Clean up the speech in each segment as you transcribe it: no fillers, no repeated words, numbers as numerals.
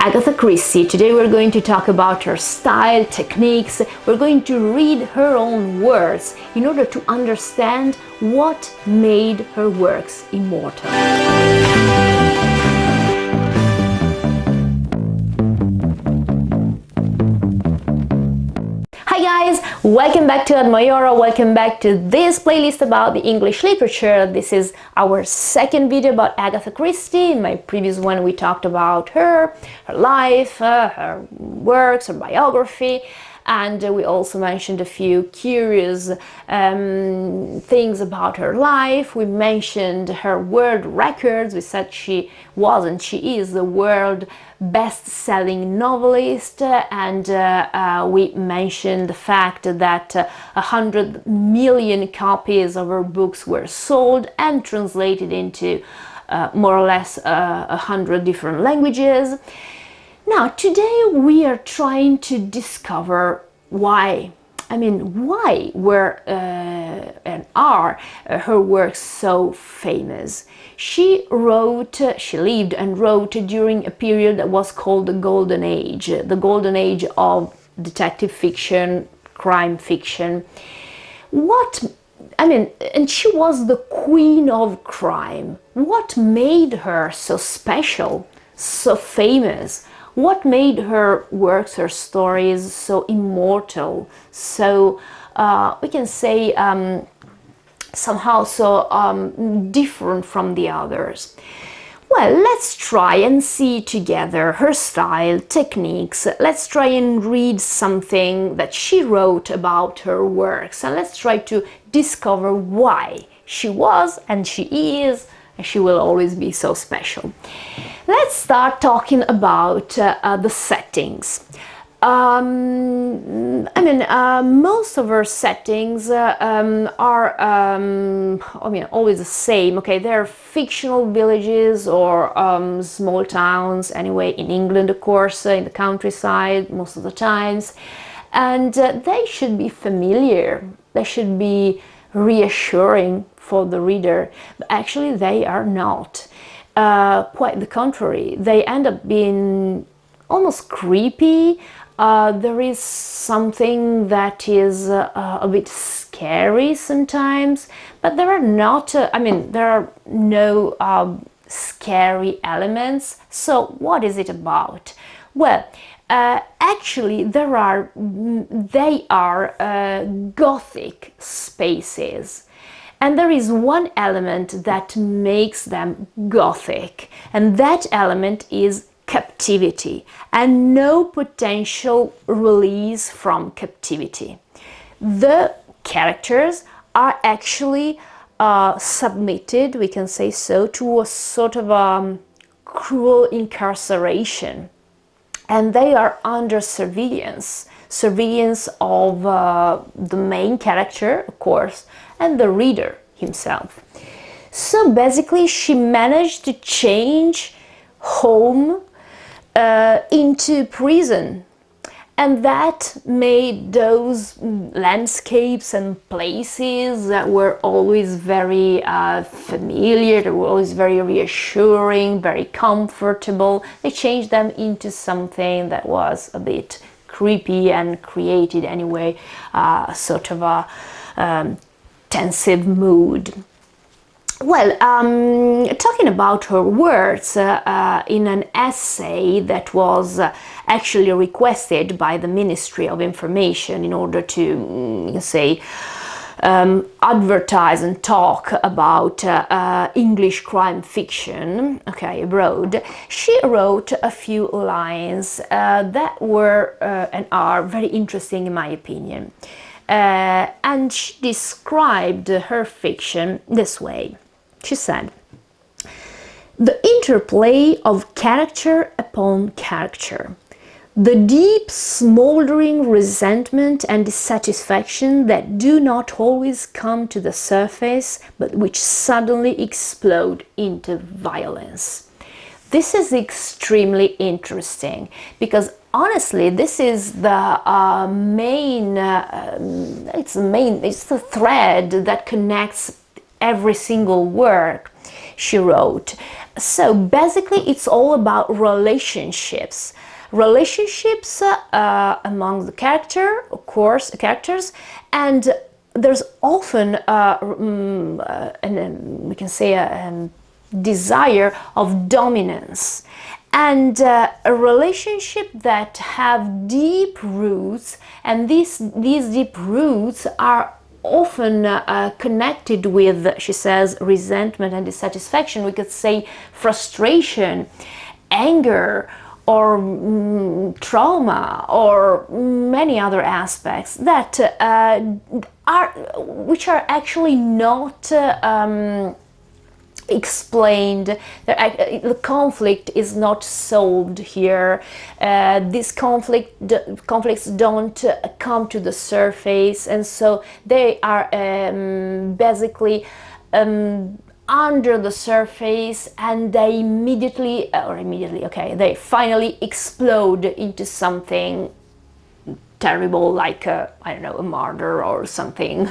Agatha Christie. Today we're going to talk about her style, techniques. We're going to read her own words in order to understand what made her works immortal. Hi guys, welcome back to Ad Maiora, welcome back to this playlist about the English literature. This is our second video about Agatha Christie. In my previous one we talked about her life, her works, her biography, and we also mentioned a few curious things about her life. We mentioned her world records. We said she was and she is the world best-selling novelist, and we mentioned the fact that 100 million copies of her books were sold and translated into more or less 100 different languages. Now, today we are trying to discover why. Why were and are her works so famous? She lived and wrote during a period that was called the Golden Age of detective fiction, crime fiction. And she was the queen of crime. What made her so special, so famous? What made her works, her stories so immortal, so we can say somehow so different from the others? Well, let's try and see together her style, techniques. Let's try and read something that she wrote about her works, and let's try to discover why she was and she is and she will always be so special. Let's start talking about the settings. Most of her settings are always the same. Okay, they're fictional villages or small towns, anyway, in England, of course, in the countryside most of the times. And they should be familiar, they should be reassuring for the reader, but actually they are not. Quite the contrary, they end up being almost creepy. There is something that is a bit scary sometimes, but there are not, there are no scary elements. So what is it about? Well, actually they are Gothic spaces. And there is one element that makes them Gothic, and that element is captivity and no potential release from captivity. The characters are actually submitted, we can say so, to a sort of cruel incarceration, and they are under surveillance of the main character, of course, and the reader himself. So basically she managed to change home into prison, and that made those landscapes and places that were always very familiar, they were always very reassuring, very comfortable, they changed them into something that was a bit creepy and created anyway sort of a tensive mood. Well, talking about her words, in an essay that was actually requested by the Ministry of Information in order to, you can say, advertise and talk about English crime fiction, okay, abroad, she wrote a few lines that were and are very interesting in my opinion. And she described her fiction this way. She said, "The interplay of character upon character, the deep smoldering resentment and dissatisfaction that do not always come to the surface, but which suddenly explode into violence." This is extremely interesting because honestly, this is the it's the thread that connects every single work she wrote. So basically it's all about relationships. Relationships among the characters, and there's often we can say a desire of dominance, and a relationship that have deep roots, and these deep roots are often connected with, she says, resentment and dissatisfaction. We could say frustration, anger, or trauma, or many other aspects that which are actually not explained. The conflict is not solved here. These conflicts don't come to the surface, and so they are basically under the surface, and they they finally explode into something terrible, like I don't know, a murder or something.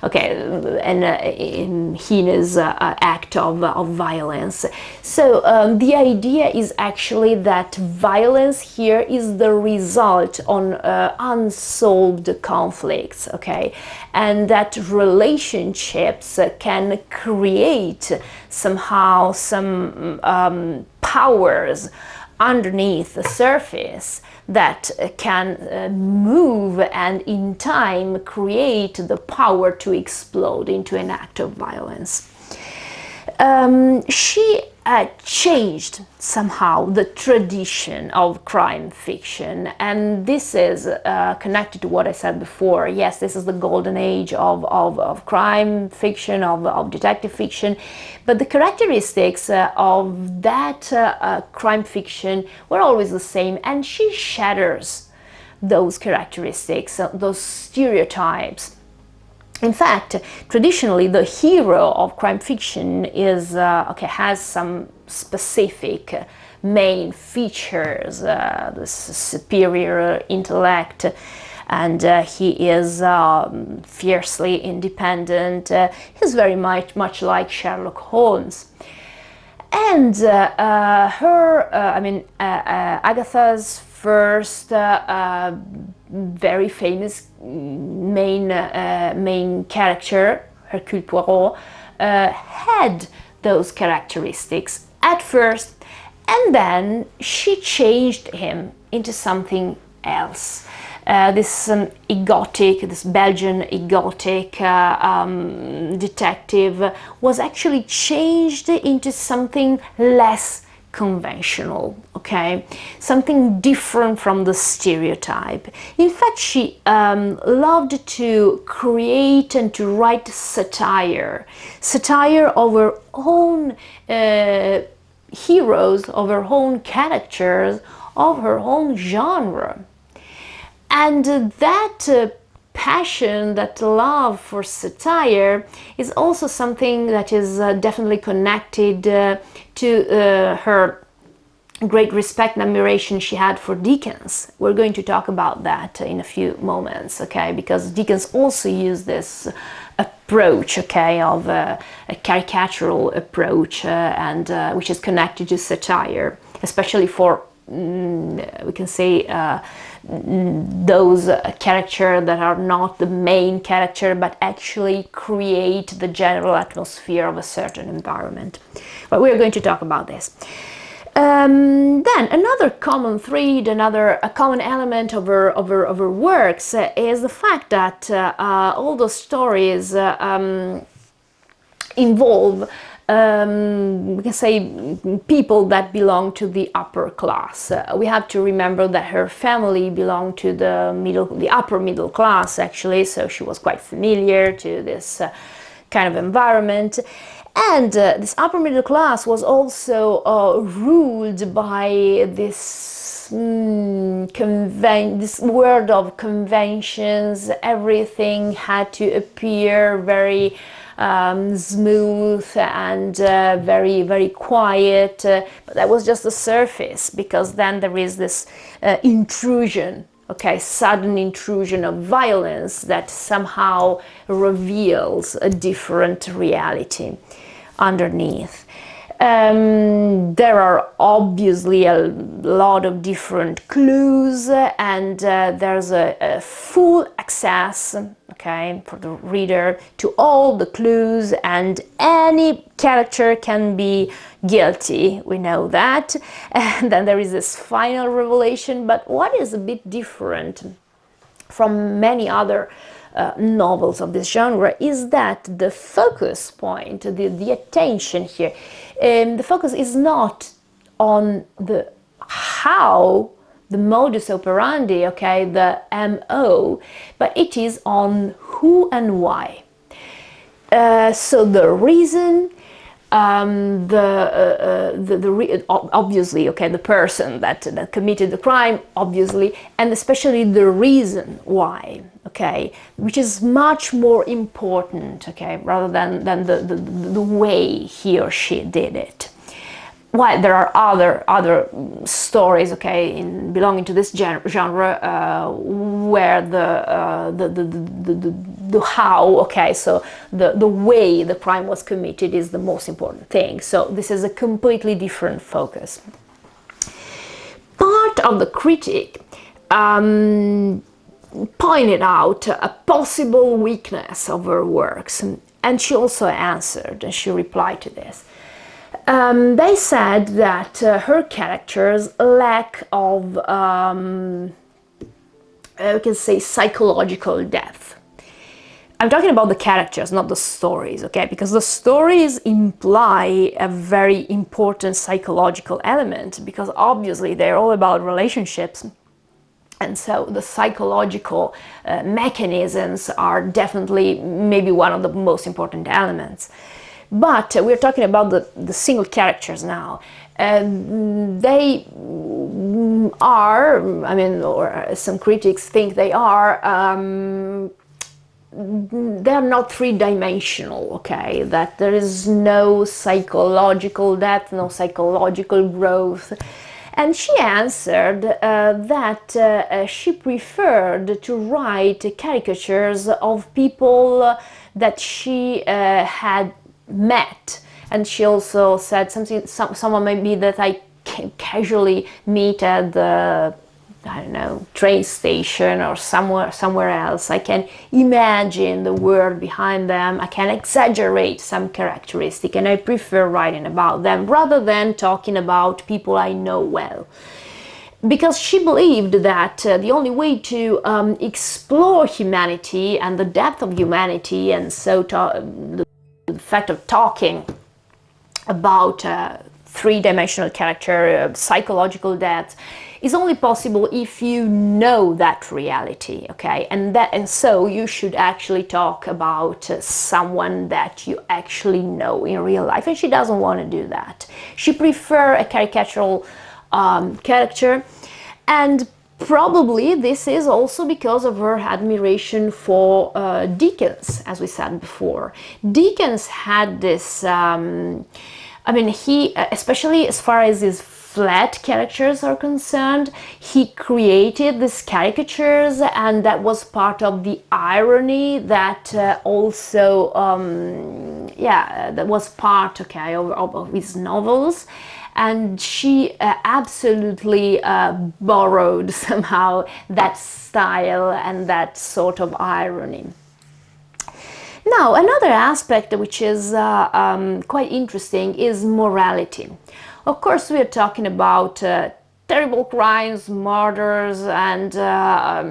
Okay, and a heinous act of violence. So the idea is actually that violence here is the result on unsolved conflicts, okay, and that relationships can create somehow some powers underneath the surface that can move and in time create the power to explode into an act of violence. She changed somehow the tradition of crime fiction, and this is connected to what I said before. Yes, this is the golden age of crime fiction, of detective fiction, but the characteristics of that crime fiction were always the same, and she shatters those characteristics, those stereotypes. In fact, traditionally, the hero of crime fiction is has some specific main features, the superior intellect, and he is fiercely independent. He's very much like Sherlock Holmes. And Agatha's first very famous main character, Hercule Poirot, had those characteristics at first, and then she changed him into something else. This Belgian egotic detective was actually changed into something less conventional, okay, something different from the stereotype. In fact, she loved to create and to write satire of her own heroes, of her own characters, of her own genre. And that passion, that love for satire is also something that is definitely connected to her great respect and admiration she had for Dickens. We're going to talk about that in a few moments, okay, because Dickens also used this approach, okay, of a caricatural approach, and which is connected to satire, especially for we can say those characters that are not the main character but actually create the general atmosphere of a certain environment. But we're going to talk about this. Then another common thread, a common element of her works is the fact that all those stories involve we can say people that belong to the upper class. We have to remember that her family belonged to the upper middle class, actually, so she was quite familiar to this kind of environment. And this upper middle class was also ruled by this this world of conventions. Everything had to appear very smooth and very, very quiet, but that was just the surface, because then there is this intrusion okay, sudden intrusion of violence that somehow reveals a different reality underneath. There are obviously a lot of different clues, and there's a full access, okay, for the reader to all the clues, and any character can be guilty, we know that. And then there is this final revelation. But what is a bit different from many other novels of this genre is that the focus point, the attention here, the focus is not on the how, the modus operandi, okay, the MO, but it is on who and why. So the reason, obviously, okay, the person that committed the crime, obviously, and especially the reason why, okay, which is much more important, okay, rather than the way he or she did it. While there are other stories, okay, belonging to this genre, where the how, okay, so the way the crime was committed is the most important thing. So this is a completely different focus. Part of the critic pointed out a possible weakness of her works, and she also answered, and she replied to this. They said that her characters lack of, we can say, psychological depth. I'm talking about the characters, not the stories, okay? Because the stories imply a very important psychological element, because obviously they're all about relationships. And so the psychological mechanisms are definitely maybe one of the most important elements. But we're talking about the single characters now. They are, I mean, or some critics think they are not three-dimensional, okay? That there is no psychological depth, no psychological growth. And she answered that she preferred to write caricatures of people that she had met. And she also said someone maybe that I can casually meet at the, I don't know, train station or somewhere else. I can imagine the world behind them. I can exaggerate some characteristic, and I prefer writing about them rather than talking about people I know well. Because she believed that the only way to explore humanity and the depth of humanity, and so the fact of talking about three-dimensional character, psychological depth, is only possible if you know that reality, okay? And so you should actually talk about someone that you actually know in real life, and she doesn't want to do that. She prefers a caricatural character, and probably this is also because of her admiration for Dickens, as we said before. Dickens had this, I mean, he, especially as far as his flat characters are concerned, he created these caricatures, and that was part of the irony that also, that was part, okay, of his novels. And she absolutely borrowed somehow that style and that sort of irony. Now, another aspect which is quite interesting is morality. Of course, we are talking about terrible crimes, murders, and I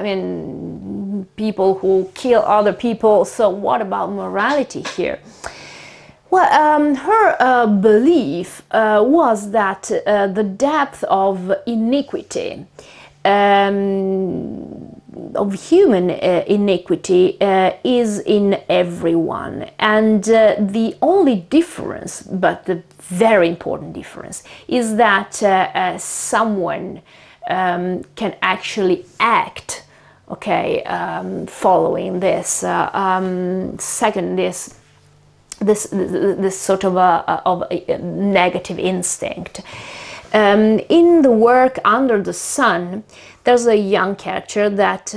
mean, people who kill other people. So what about morality here? Well, her belief was that the depth of iniquity, of human iniquity, is in everyone. And the only difference, but the very important difference, is that someone can actually act, okay, following this, this sort of a negative instinct. In the work Under the Sun, there's a young character that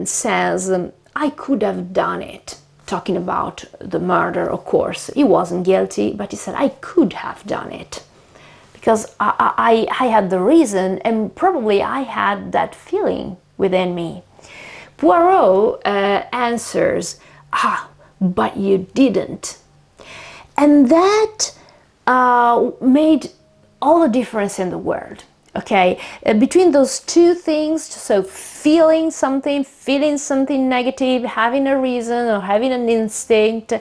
says, I could have done it. Talking about the murder, of course. He wasn't guilty, but he said, I could have done it. Because I had the reason, and probably I had that feeling within me. Poirot answers, but you didn't. And that made all the difference in the world. Okay, between those two things, so feeling something negative, having a reason or having an instinct,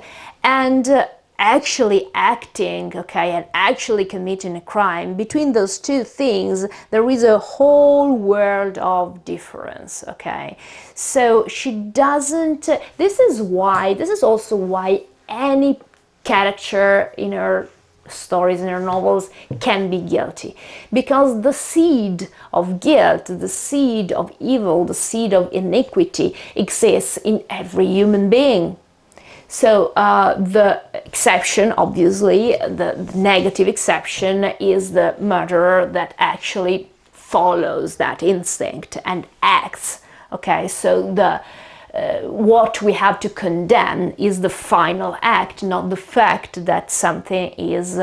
and actually acting, okay, and actually committing a crime, between those two things, there is a whole world of difference, okay? So she doesn't, this is also why any character in her stories, in her novels, can be guilty, because the seed of guilt, the seed of evil, the seed of iniquity exists in every human being. So the exception, obviously, the negative exception, is the murderer that actually follows that instinct and acts. Okay, so the what we have to condemn is the final act, not the fact that something is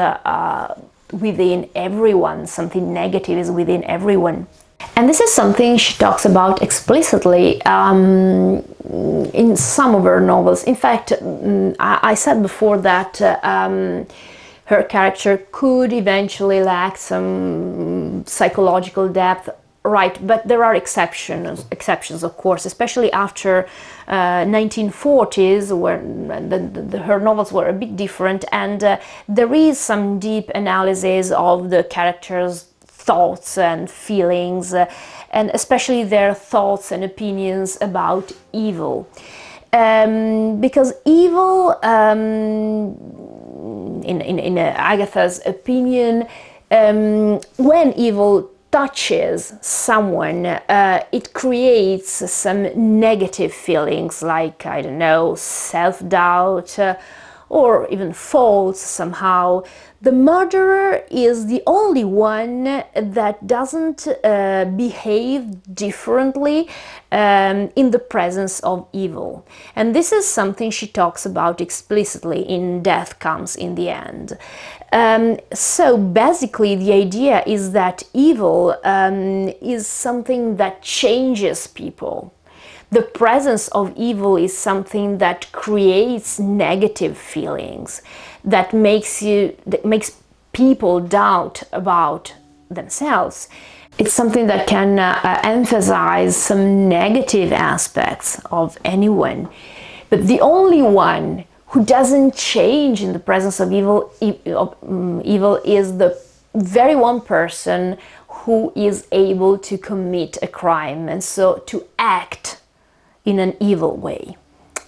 within everyone, something negative is within everyone. And this is something she talks about explicitly in some of her novels. In fact, I said before that her character could eventually lack some psychological depth. Right, but there are exceptions, of course, especially after 1940s, where her novels were a bit different, and there is some deep analysis of the characters' thoughts and feelings, and especially their thoughts and opinions about evil. Because evil, in Agatha's opinion, when evil touches someone, it creates some negative feelings like, I don't know, self-doubt or even faults somehow. The murderer is the only one that doesn't behave differently in the presence of evil. And this is something she talks about explicitly in Death Comes in the End. So basically the idea is that evil is something that changes people. The presence of evil is something that creates negative feelings, that makes people doubt about themselves. It's something that can emphasize some negative aspects of anyone. But the only one who doesn't change in the presence of evil is the very one person who is able to commit a crime, and so to act in an evil way.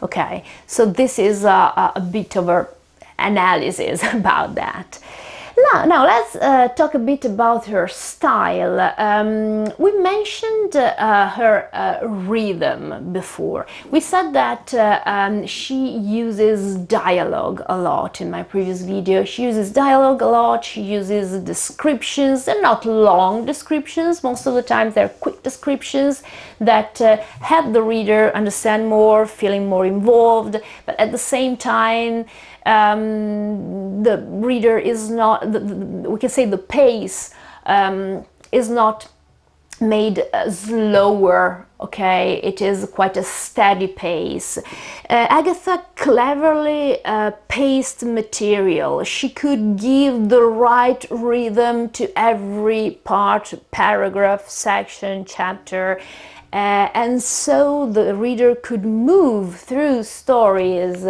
Okay, so this is a bit of an analysis about that. Now let's talk a bit about her style. We mentioned her rhythm before. We said that she uses dialogue a lot in my previous video. She uses dialogue a lot, she uses descriptions. They're not long descriptions, most of the time they're quick descriptions that help the reader understand more, feeling more involved, but at the same time the reader is not, we can say the pace is not made slower, okay? It is quite a steady pace. Agatha cleverly paced material. She could give the right rhythm to every part, paragraph, section, chapter, and so the reader could move through stories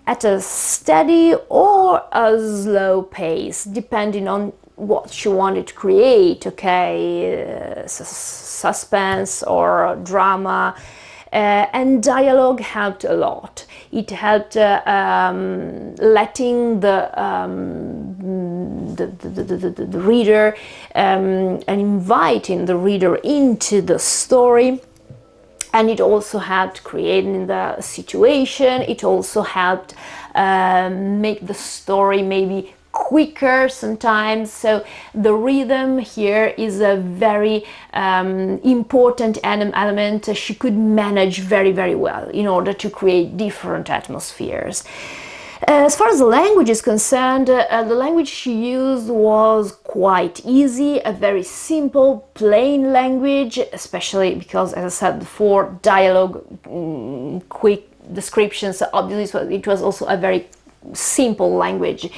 at a steady or a slow pace, depending on what she wanted to create, okay, suspense or drama, and dialogue helped a lot. It helped letting the reader and inviting the reader into the story. And it also helped creating the situation. It also helped make the story maybe quicker sometimes, so the rhythm here is a very important element she could manage very well in order to create different atmospheres. As far as the language is concerned, the language she used was quite easy, a very simple, plain language, especially because, as I said before, dialogue, quick descriptions, so obviously it was also a very simple language.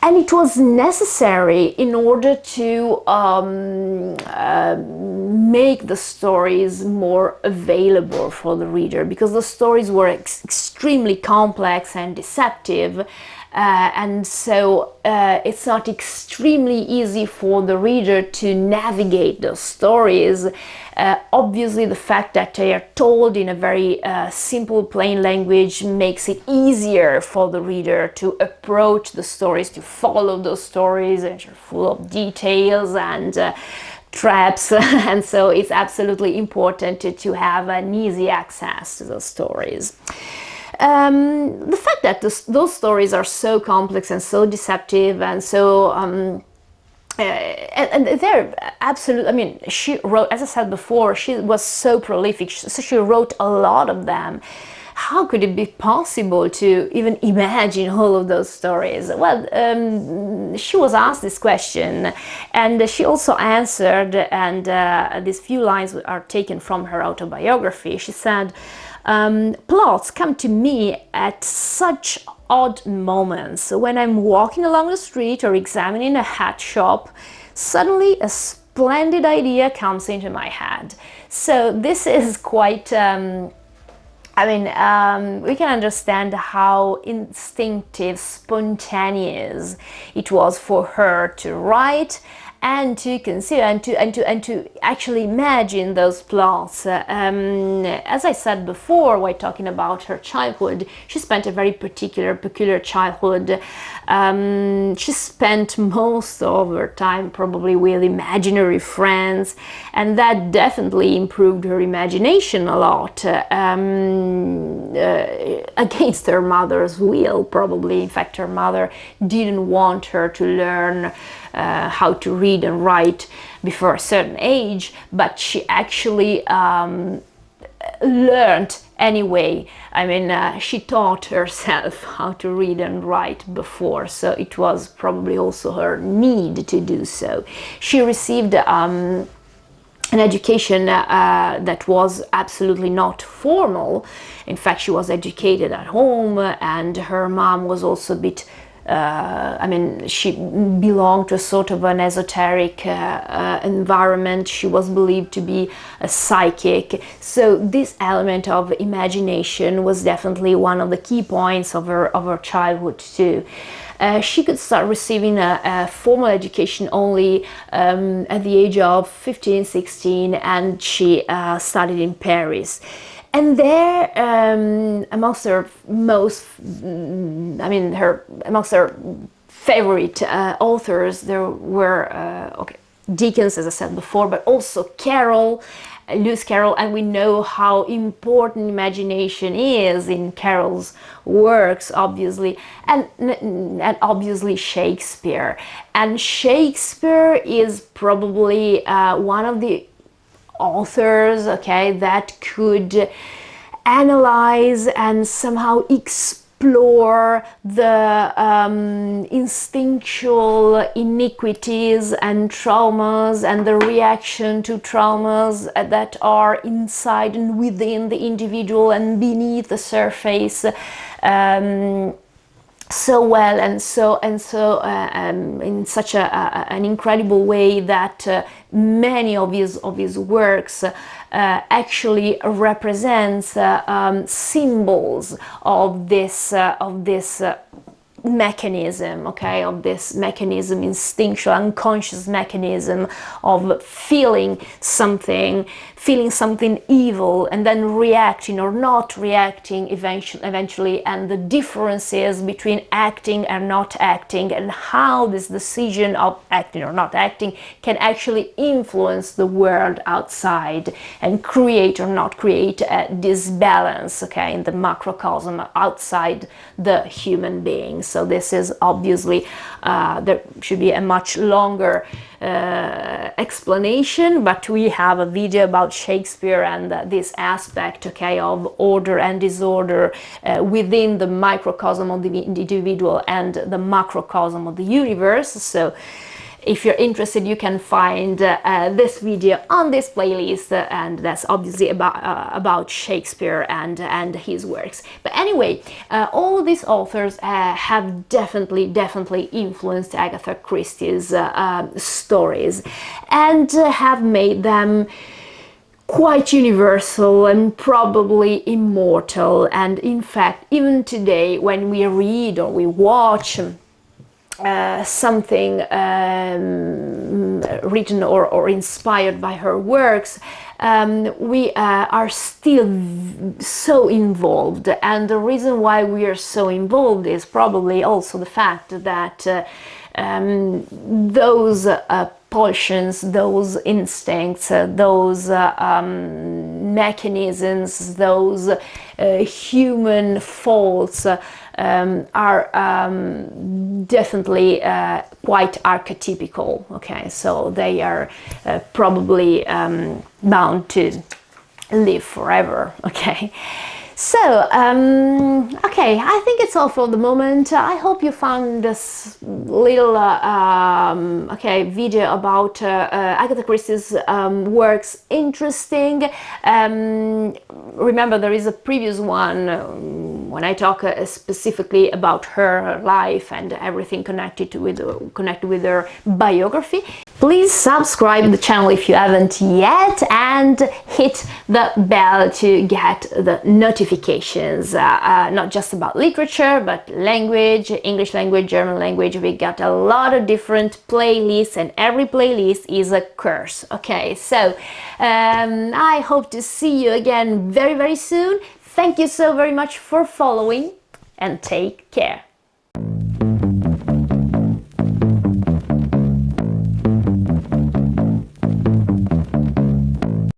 And it was necessary in order to make the stories more available for the reader, because the stories were extremely complex and deceptive, and so it's not extremely easy for the reader to navigate those stories. Obviously, the fact that they are told in a very simple, plain language makes it easier for the reader to approach the stories, to follow those stories, and they're full of details and traps, and so it's absolutely important to have an easy access to those stories. The fact that those stories are so complex and so deceptive and so and they're absolute. I mean, she wrote, as I said before, she was so prolific, so she wrote a lot of them. How could it be possible to even imagine all of those stories? Well, she was asked this question, and she also answered, and these few lines are taken from her autobiography. She said, plots come to me at such odd moments. When I'm walking along the street or examining a hat shop, suddenly a splendid idea comes into my head. So this is quite, we can understand how instinctive, spontaneous it was for her to write and to consider and to actually imagine those plots. As I said before, while talking about her childhood, she spent a very peculiar childhood. She spent most of her time probably with imaginary friends, and that definitely improved her imagination a lot, against her mother's will, probably. In fact, her mother didn't want her to learn how to read and write before a certain age, but she actually learned anyway. I mean, she taught herself how to read and write before, so it was probably also her need to do so. She received an education that was absolutely not formal. In fact, she was educated at home, and her mom was also a bit she belonged to a sort of an esoteric environment. She was believed to be a psychic. So this element of imagination was definitely one of the key points of her childhood too. She could start receiving a formal education only at the age of 15, 16, and she studied in Paris. And there, amongst her favorite authors, there were Dickens, as I said before, but also Lewis Carroll, and we know how important imagination is in Carroll's works, obviously, and obviously Shakespeare. And Shakespeare is probably one of the authors, that could analyze and somehow explore the instinctual iniquities and traumas and the reaction to traumas that are inside and within the individual and beneath the surface so well and so in such an incredible way that many of his works actually represents symbols of this mechanism, of this mechanism, instinctual, unconscious mechanism of feeling something evil and then reacting or not reacting eventually, and the differences between acting and not acting, and how this decision of acting or not acting can actually influence the world outside and create or not create a disbalance, in the macrocosm outside the human beings. so this is obviously, there should be a much longer explanation, but we have a video about Shakespeare and this aspect, okay, of order and disorder within the microcosm of the individual and the macrocosm of the universe. So if you're interested, you can find this video on this playlist, and that's obviously about Shakespeare and his works. But anyway, all these authors have definitely influenced Agatha Christie's stories and have made them quite universal and probably immortal. And in fact, even today, when we read or we watch something written or inspired by her works, we are still so involved, and the reason why we are so involved is probably also the fact that those pulsions, those instincts, those mechanisms, those human faults are definitely quite archetypical, okay, so they are probably bound to live forever, okay. So, okay, I think it's all for the moment. I hope you found this little okay, video about Agatha Christie's works interesting. Remember, there is a previous one when I talk specifically about her life and everything connected with her biography. Please subscribe to the channel if you haven't yet, and hit the bell to get the notifications, not just about literature, but language, English language, German language. We got a lot of different playlists, and every playlist is a course. Okay, so I hope to see you again very soon. Thank you so very much for following, and take care.